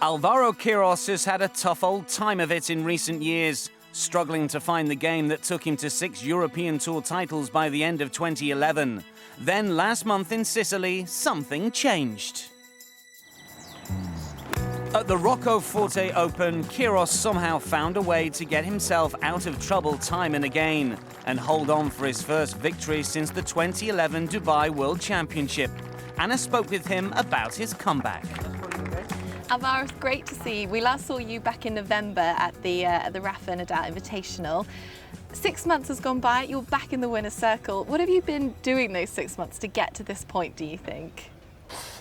Alvaro Quiros has had a tough old time of it in recent years, struggling to find the game that took him to 6 European Tour titles by the end of 2011. Then last month in Sicily, something changed. At the Rocco Forte Open, Quiros somehow found a way to get himself out of trouble time and again and hold on for his first victory since the 2011 Dubai World Championship. Anna spoke with him about his comeback. Alvaro, it's great to see. We last saw you back in November at the Rafa Nadal Invitational. 6 months has gone by, you're back in the winner's circle. What have you been doing those 6 months to get to this point, do you think?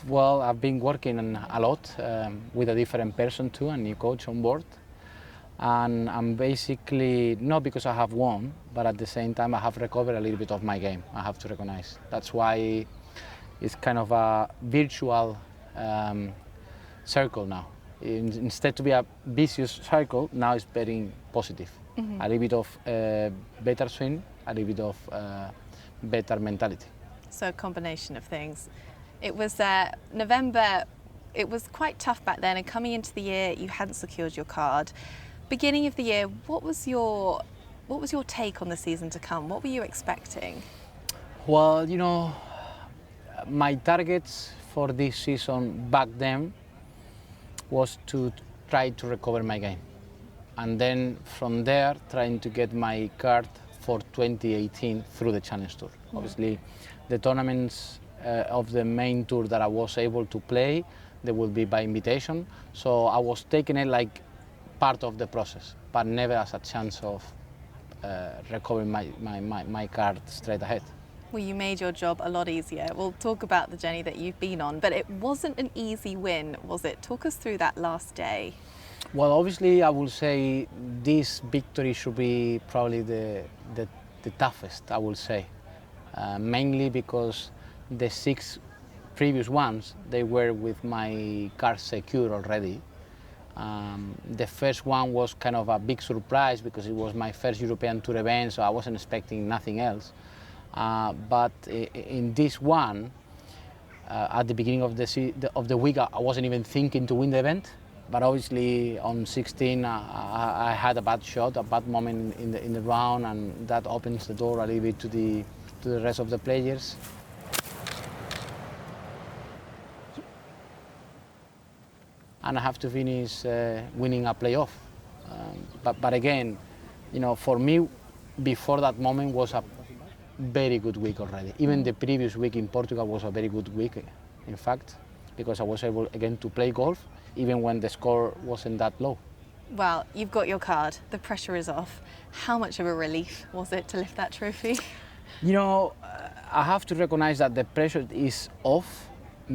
Well, I've been working a lot with a different person too, a new coach on board. And I'm basically, not because I have won, but at the same time I have recovered a little bit of my game, I have to recognize. That's why it's kind of a virtual circle now. Instead to be a vicious circle, now it's very positive. Mm-hmm. A little bit of better swing, a little bit of better mentality. So a combination of things. It was November, it was quite tough back then, and coming into the year you hadn't secured your card. Beginning of the year, what was your take on the season to come? What were you expecting? Well, you know, my targets for this season back then was to try to recover my game, and then from there trying to get my card for 2018 through the Challenge Tour. Mm. Obviously the tournaments of the main tour that I was able to play, they will be by invitation, so I was taking it like part of the process, but never as a chance of recovering my card straight ahead. Well, you made your job a lot easier. We'll talk about the journey that you've been on, but it wasn't an easy win, was it? Talk us through that last day. Well, obviously, I will say this victory should be probably the toughest, I will say. Mainly because the 6 previous ones, they were with my card secure already. The first one was kind of a big surprise because it was my first European Tour event, so I wasn't expecting nothing else. But in this one, at the beginning of the week, I wasn't even thinking to win the event. But obviously on 16, I had a bad shot, a bad moment in the round, and that opens the door a little bit to the rest of the players. And I have to finish winning a playoff. But again, you know, for me, before that moment was a very good week already. Even the previous week in Portugal was a very good week, in fact, because I was able again to play golf, even when the score wasn't that low. Well, you've got your card, the pressure is off. How much of a relief was it to lift that trophy? You know, I have to recognize that the pressure is off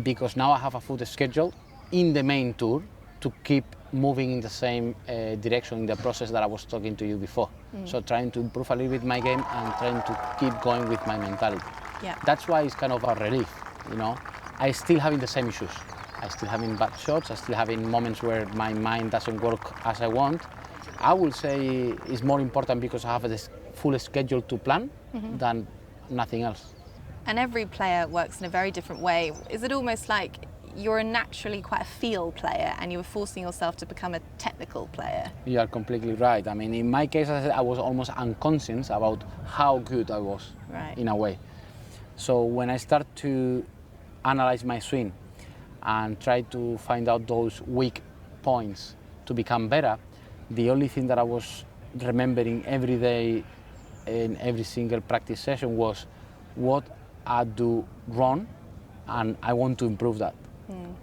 because now I have a full schedule in the main tour to keep moving in the same direction in the process that I was talking to you before. Mm. So trying to improve a little bit my game and trying to keep going with my mentality. Yeah. That's why it's kind of a relief, you know. I still having the same issues. I still having bad shots, I still having moments where my mind doesn't work as I want. I will say it's more important because I have this full schedule to plan than nothing else. And every player works in a very different way. Is it almost like you're naturally quite a feel player and you were forcing yourself to become a technical player? You are completely right. I mean, in my case, I was almost unconscious about how good I was, right, in a way. So when I start to analyze my swing and try to find out those weak points to become better, the only thing that I was remembering every day in every single practice session was what I do wrong, and I want to improve that.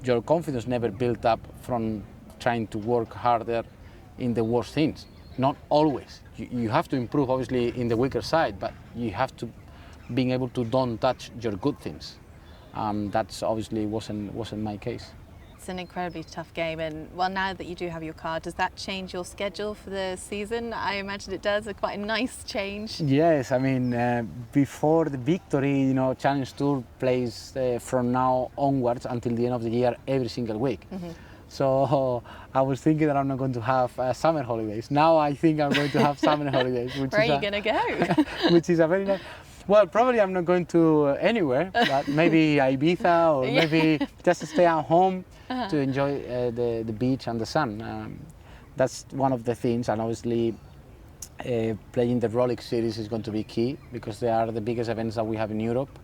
Your confidence never built up from trying to work harder in the worst things. Not always. You have to improve, obviously, in the weaker side, but you have to being able to don't touch your good things. That's obviously wasn't my case. It's an incredibly tough game, and well, now that you do have your card, does that change your schedule for the season? I imagine it does. Quite a nice change. Yes, I mean, before the victory, you know, Challenge Tour plays from now onwards until the end of the year every single week. Mm-hmm. So I was thinking that I'm not going to have summer holidays. Now I think I'm going to have summer holidays. Where are you going to go? Which is a very nice. Well, probably I'm not going to anywhere, but maybe Ibiza or maybe just stay at home. to enjoy the beach and the sun. That's one of the things, and obviously playing the Rolex series is going to be key because they are the biggest events that we have in Europe.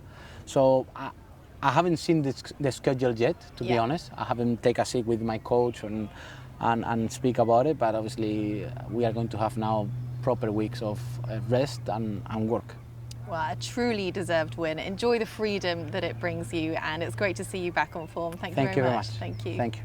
So I haven't seen the schedule yet, to be honest. I haven't taken a seat with my coach and speak about it, but obviously we are going to have now proper weeks of rest and work. Well, a truly deserved win. Enjoy the freedom that it brings you, and it's great to see you back on form. Thank you very much. Thank you. Thank you.